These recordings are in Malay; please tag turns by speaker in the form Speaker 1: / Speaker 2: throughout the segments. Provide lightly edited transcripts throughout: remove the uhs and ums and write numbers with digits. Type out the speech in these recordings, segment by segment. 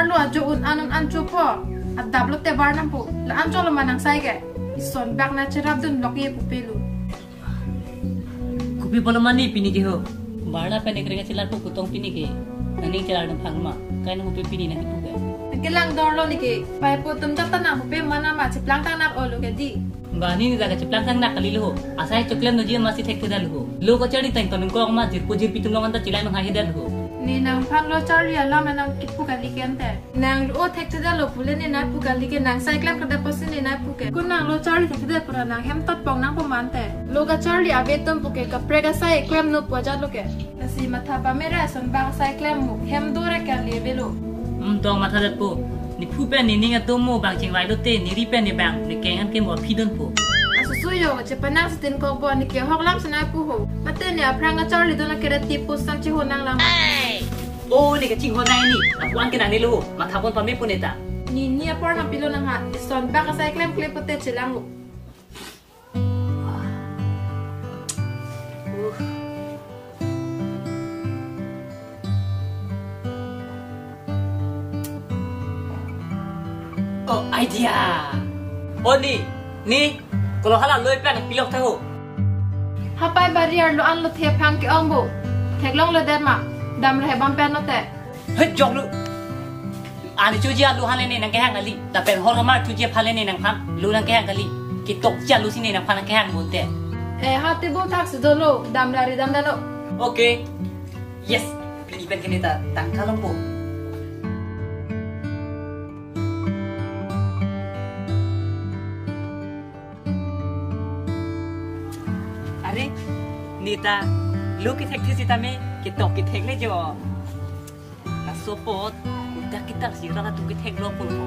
Speaker 1: lu ajo un anun anju po adab lu te bar nam po la anjo lu manang sai ke ison bak na cherap dun lok ye pupelu
Speaker 2: kupi polomani pini ke ho barna pe nekre ke chilar pu kutong pini ke nani chilar dum phangma kain mu pe pini na ki pu ke
Speaker 1: kelang dor lo ni ke pai po tum jata na pe mana ma chiplang tang nak olu ke di
Speaker 2: bani ni jaga chiplang tang nak kali lo asai choklen no ji ma si thek ke dal ho lo ko chari tang ton ko ma jir pu jir pitung lo man ta chilai ma ha he dal ho
Speaker 1: ni nang phan lo chari ala ma nang kipu kali ken te nang o thek te dal lo pule ni na pu kali ke nang sai klam kada posin ni na pu ke kun nang lo chari thek te dal pura nang hem tot pong nang po man te lo ga chari ave tum pu ke kapre ga sai klam no po ja lo ke asi matha pa mera son bang sai klam mu hem do re ka le velo
Speaker 2: tong matha dat po ni phu pe ni nga to mo bang ching lai lo te ni ri pe ni bang ni keng an ke mo phi don po
Speaker 1: asu suyo che panang sitin ko bo ni ke hok lam sana pu ho mate ne aprang ga chari do na ke ti pu sam chi ho nang lam
Speaker 2: oh ni ke ching ho nai ni akuan ke nang ni lo matha pon pa me pu neta
Speaker 1: ni apor na pilo nang ha son ba ka sai klam kle pote chelang lo
Speaker 2: oh idea oh ni kalau halal loy plan pilok thaho
Speaker 1: hapai barrier lo an lo the phang ke ong bo theklong lo der ma dam re bam pen no te
Speaker 2: hết jong lu ani chu jia lu han le ne nang ke hang ali ta pen hor ma chu jia phale ne nang pham lu nang ke hang ali ki tok cha lu si ne nang pham nang ke hang bon te
Speaker 1: ha te bo thak se do lo dam la ri dam da lo
Speaker 2: okay yes pili pen ke ne ta tang khalong po are nita lu ki thek thi si ta me ki tok ki thek le jo la sopot udah kita si rara tu ki thek lo pun ho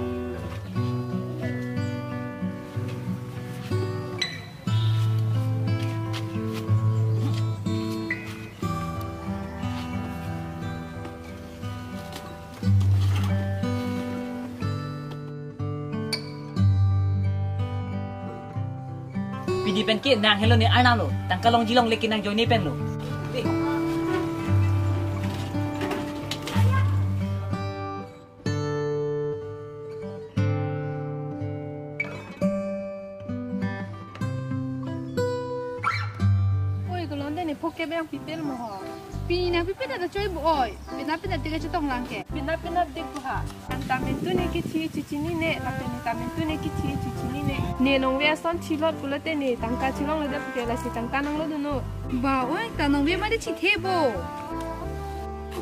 Speaker 2: pidi pen ke nang hello ni ana lo tang kalong jilong lekin nang joni pen lo
Speaker 1: poke bang pipel mo ho pina pipel da choi bo oi pina tiga chitong lang ke pina de ko ha antamen tu ne ki chi ni ne la pina tamen tu ne ki chi ni ne nong we son chilot kulate ne tangka chilong le da ke la si tangka nang lo du no ba oi ta nong we ma de chi the bo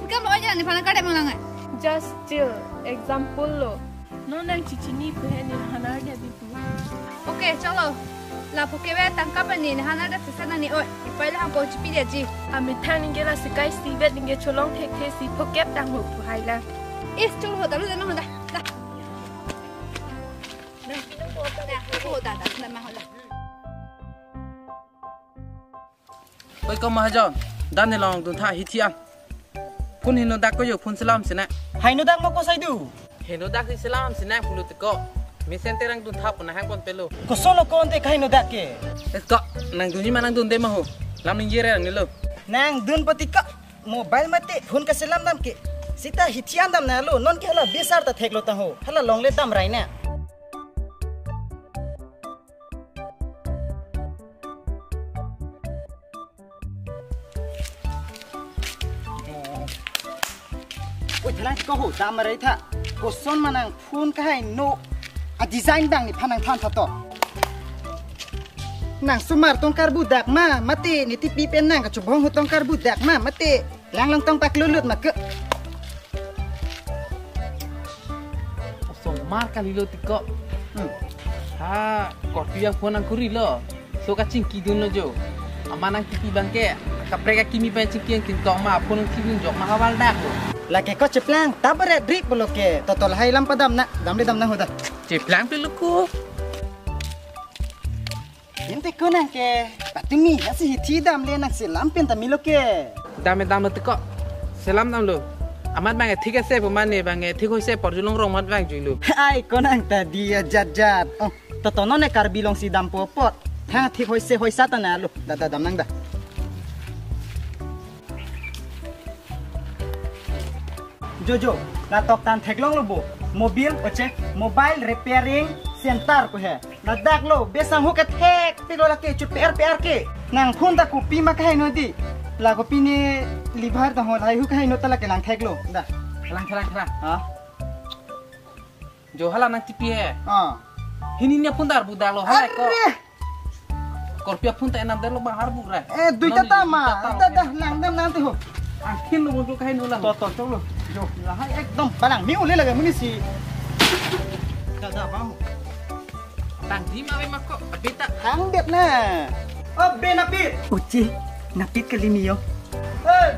Speaker 1: kam lo ja ni phana ka de mo lang just chill example lo no nang chi ni pe ne hanar de bi tu okay chalo la poke be tangka pa ni hanar da sa na ni oi pahila ang coach pi dia ji amithan ninge la sikai si vet ninge cholong thek the si phokep dang hu tu haila is chul ho da lu da no da da na ho da na ma hola
Speaker 3: oi ko mahajon dan ne long dun tha hi thian phun hino dak ko yo phun salam sina
Speaker 4: haino dak mo ko sai du
Speaker 3: hino dak si salam sina phulu te ko mi sen terang dun tha pun hang kon pelo
Speaker 4: ko solo ko onte kaino dak ke
Speaker 3: es ko nang dun ni manang dun de ma ho lam ning jere ni lo
Speaker 4: nang dun pati ka mobile mate phone ka selam dam ke sita hithian dam na lo non ke hala besar ta theklo ta ho hala long le dam rai na oi thalang ko ho dam rai tha ko son manang phone ka hai no a design dang ni phanang than tha to nang sumar tongkar budak ma mati ni tipi pen nang ka chubong hu tongkar budak ma mati lang lang tong pak lulut ma ke
Speaker 3: so mar ka lilo ti ko ha ko ti yang phone ang kuri lo so ka chingki dun no jo amanang tipi bangke ka preka kimi pa chingki yang tin tong ma phone ang kibin jok ma hawal dak lo
Speaker 4: la ke ko cheplang tabare drip bolo ke totol hai lam padam na dam le dam na hoda
Speaker 3: cheplang pe luku
Speaker 4: Yente ko nang ke patumi asi hithi dam le nang selam pen ta milo ke
Speaker 3: dam le te ko selam dam lo amat bang thik ase pman ne bang thik hoise porjulong rong mat bang juilu
Speaker 4: ai ko nang ta dia jat oh to to no ne kar bilong si dam popot thang thik hoise hoisa ta na lo da dam nang da Jojo, na tok tan theklong lo bo. Mobil oche, mobile repairing center ko he. Na dak lo besang ho ka thek pilo la ke chu PR ke. Nang phun ta ku pi ma kai no di. La ko pi ni liver ta ho lai hu kai no ta la ke nang thek lo. Da.
Speaker 3: Kelang.
Speaker 4: Ha?
Speaker 3: Jo hala nang tipi he.
Speaker 4: Ha.
Speaker 3: Hininya pun dar budal lo hala ko.
Speaker 4: Arre.
Speaker 3: Korpia pun tak enam dar lo bahar bu ra.
Speaker 4: Duita tama. Dah nang dam nanti ho.
Speaker 3: Akhir lo muncul kai no lang.
Speaker 4: To chok lo. Jo, la hai ekdom palang miu le la ga munisi. Da ba ho.
Speaker 3: Tang di ma we makko. Abita.
Speaker 4: Hang det na. Oh, be napit. Uci, napit ke limi yo.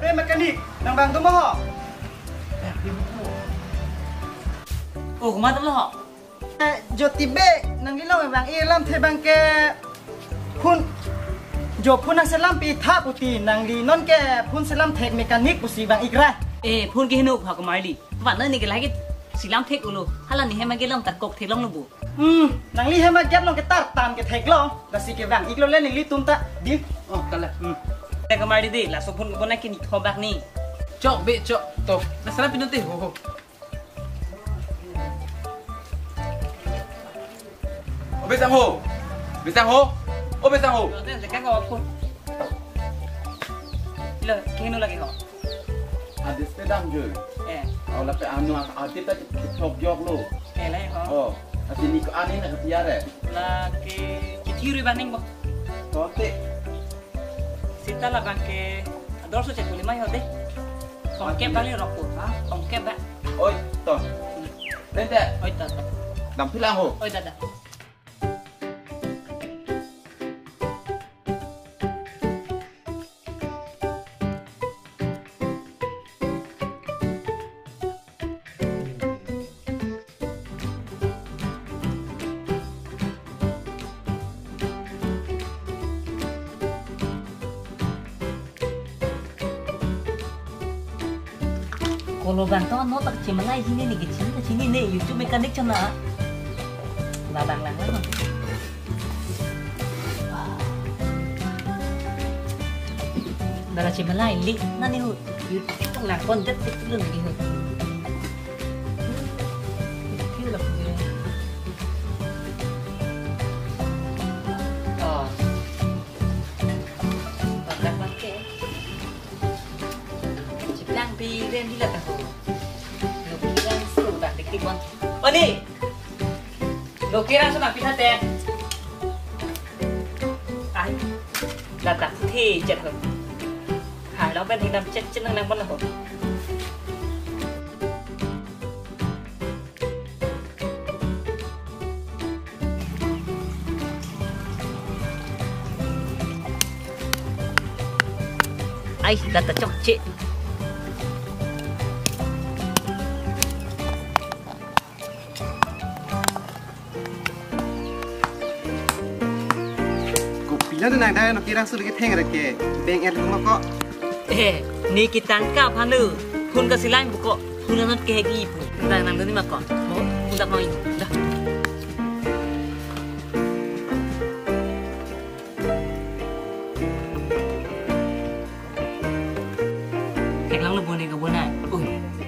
Speaker 4: Be mekanik, nang bang tu mo.
Speaker 2: Oh, kemana lo?
Speaker 4: Jo tibe nang lilo bang ilam the bang ke pun jo pun nang selam pi tha puti nang li non ke pun selam tek mekanik pusi bang ikra.
Speaker 2: Phun ke hinu phak marli. Wan ni ke lagi silam thek ulo. Hala ni hema ke long tak kok thek long lu bu.
Speaker 4: Nang li hema get long ke tar tam ke thek lo. Da si ke bang iklo le ni li tum ta di.
Speaker 3: Oh, kala.
Speaker 2: Ke marli di la so phun ko na ke ni khobak ni.
Speaker 3: Cok be cok. To. Na salam pinunti ho. Besang ho. Oh besang ho.
Speaker 2: Để các con phun. Lo ke hinu lagi ho.
Speaker 5: Ada sepeda je. Kalau lepas anu ada tak chok jok lo.
Speaker 2: Lai ho.
Speaker 5: Oh, asal ni ko ani nak tiar eh.
Speaker 2: La ke thiru baning bo.
Speaker 5: Tote.
Speaker 2: Sita la bang ke 275 ho de. Kon ke bang ni rokko. Ha? Kon ke ba.
Speaker 5: Oi, to. Lente.
Speaker 2: Oi ta.
Speaker 5: Dam pilang ho.
Speaker 2: Oi ta. Kalau bantuan no tak cuma lagi sini nih kecil ke sini nih YouTube mekanik cina. Ladang lang. Dah cuma lagi lik nanti hu YouTube lang konten itu lagi hu. Kira lah punya. Oh. Pakai. Ciplang pi ren di lah tahu. Lokiran suruh tak dikit bang. Oh ni. Lokiran sudah pi hati. Ai. Dah tak thi jet ho. Hai lo bên thì nằm chết năng bắn là ho. Ai dah tak cok cik.
Speaker 4: Kopinya tu nang dah nak kira sulit ke tengah ke. Beng el tu mak.
Speaker 2: Ni kita angkat panu. Pun kasih lain buka. Pun nanti kehegi pun. Dah nang ni mak. Mau pun tak mau ini. Dah. Keklang lu boleh ke boleh.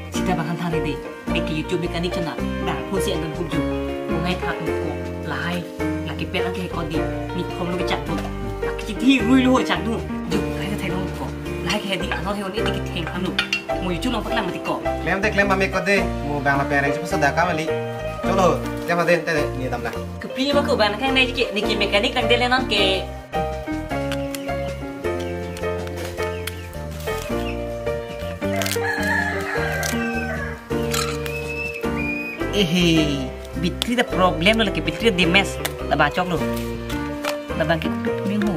Speaker 2: Kita bahkan tadi deh. Bagi YouTube mekanik cina. Dah pun si akan pujuk. Bungai tak buku. Lai. Laki pet laki kodi. Ni kau lu bicara pun. Laki citi lu cak tu. Jom. Lai tak tengok buku. Lai kayak di anak hewan ini kita tengok anu. Mau YouTube nampak nama tiko.
Speaker 6: Klaim mami ko de mo bang la pera ci sada ka mali cholo tema den te ni dam la
Speaker 2: Kepilih mak ban kan naik ke ni mekanik nang dele nang ke. Bitri ada problem lo lagi bitri di mes. Lah bacok lo. Lah bangkit minggu.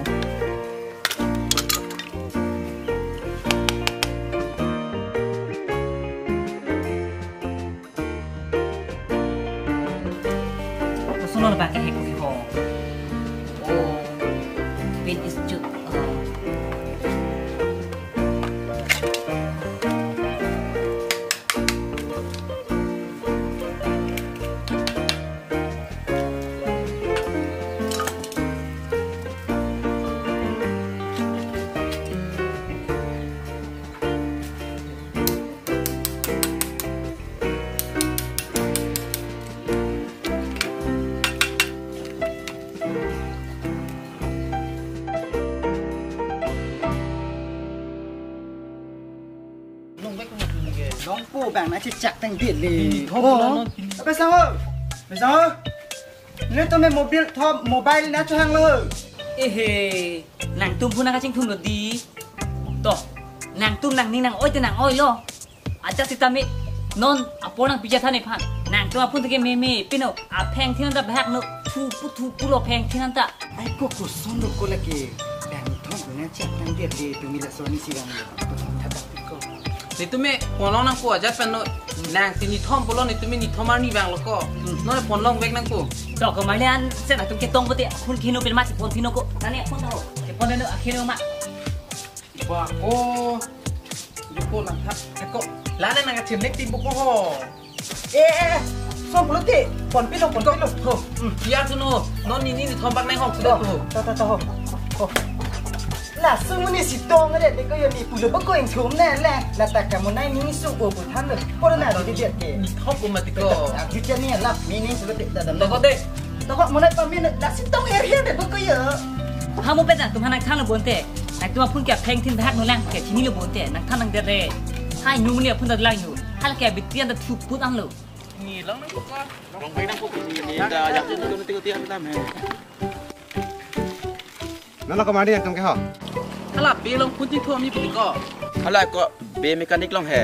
Speaker 2: Lo pakai heko heko. Oh, pin is cut.
Speaker 4: น้องปูแบ่งนะจะจักตั้งเดียดเลย
Speaker 3: ทบแล้วน้อง
Speaker 4: ไปซะเฮ้ไปซะนี่ตัวแม่โมบิลทอมโมบายนะช่างเลย
Speaker 2: เอ้เฮ้นางตุ้มพูดนะคะจริงทุ่มหนดีต่อนางตุ้มนางนี่นางอ้อยแต่นางอ้อยล่ออาจจะสิตามินอนอาปนางพิจารณาในพันนางตัวพูดถึงเมย์เป็นเอาอาแพงที่นั่นตะแบกเนอะทูปุโรแพงที่นั่นตะ
Speaker 4: ไอ้กูกูสอนลูกกูละเกแบ่งทอมนะจักตั้งเดียดเลยตัวมีละโซนี่สิรังเลยถ้าตัดติก็
Speaker 3: นี่ตัวแม่พอลองนั่งกูอาจจะเป็นนางสินิทอมปลอนี่ตัวแม่นิทอมมานี่บางแล้วก็น้อยพอลองเวกนั่งกู
Speaker 2: ดอกก็มาเล่นเส้นตุ้งเกตงปะเตะคุณคิโนเป็นมาสิพนคิโนก็นั่นเนี่ยพนเราสิพนเนอะคิโนมา
Speaker 3: ว่าโอ้ยโคลังทับแต่ก็ร้านนั้นนางกระเทียมเล็กตีบุกก็ห่อ
Speaker 4: เอ๊ะส้มปลุกติฝนพี่ลงฝนพี่ลงโอ้
Speaker 3: ยาสุโนนอนนี่ทอมบักในห้องสุดเลยกู
Speaker 4: ต่อล่ะซึ่งมันนี่สิตรงกันเด็กก็ยังมีผู้หลบก็ยังชุ่มแน่แหละแล้วแต่กับมันนี่สู้โอ้บุท่านเลยเพราะนั่นเราที่เดียดเก
Speaker 3: นิทอมกูมาติโก
Speaker 4: ยุติเนี่ยรับมีนี่สุดติดแต่
Speaker 3: แล้วก็เด็ก
Speaker 4: แต่ว่ามันได้ปั๊มมีน่ะล่ะสิต้องเอเรียเด็กก็เยอะ
Speaker 2: ฮามุเป็นนางตุ้มนางข้างระบนเตะนางตุ้มพูดแกแพงทิ้งแพกนู่นแหละแกที่นี่ระบนเตะนางข้างนางเดเร่ให้ยูเนี่ยพูดอะไรอยู่ให้แกบิดเตี้ยนแต่ทุบพูดอันเลย
Speaker 3: นี่แล้วนั่งกูก็
Speaker 5: ลองไปนั่งพวกนี้อยากจะดูตีเตี้ยไม่ได้ไหม
Speaker 6: นั่นเราก็มาได้ยังตรงแค่ห่อ
Speaker 3: ถ้าหลับปีลงพุ่นที่ทั่วมีปุ่นก็
Speaker 5: อะไรก็เบเมคานิกลองแห่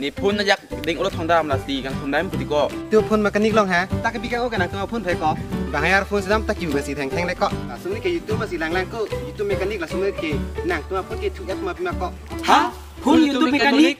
Speaker 5: นี่พุ่นนะยักดิ้งอุลทองดำละสีกันทำได้มันปฏิก็
Speaker 6: ตัวพ่นมากันนิกลองฮะตากระบี่กันโอ้กันนะตัวพ่นเพลก็บางอย่างพ่นสีดำตะกิ้วกับสีแทงๆเลยก็สมมติque YouTube มาสีแรงๆก็ YouTube เมคานิกละสมมติqueหนังตัวพ่นqueถูกยัดมาเป็นมาก็
Speaker 5: ฮะพุ่นยูทูบเมคานิก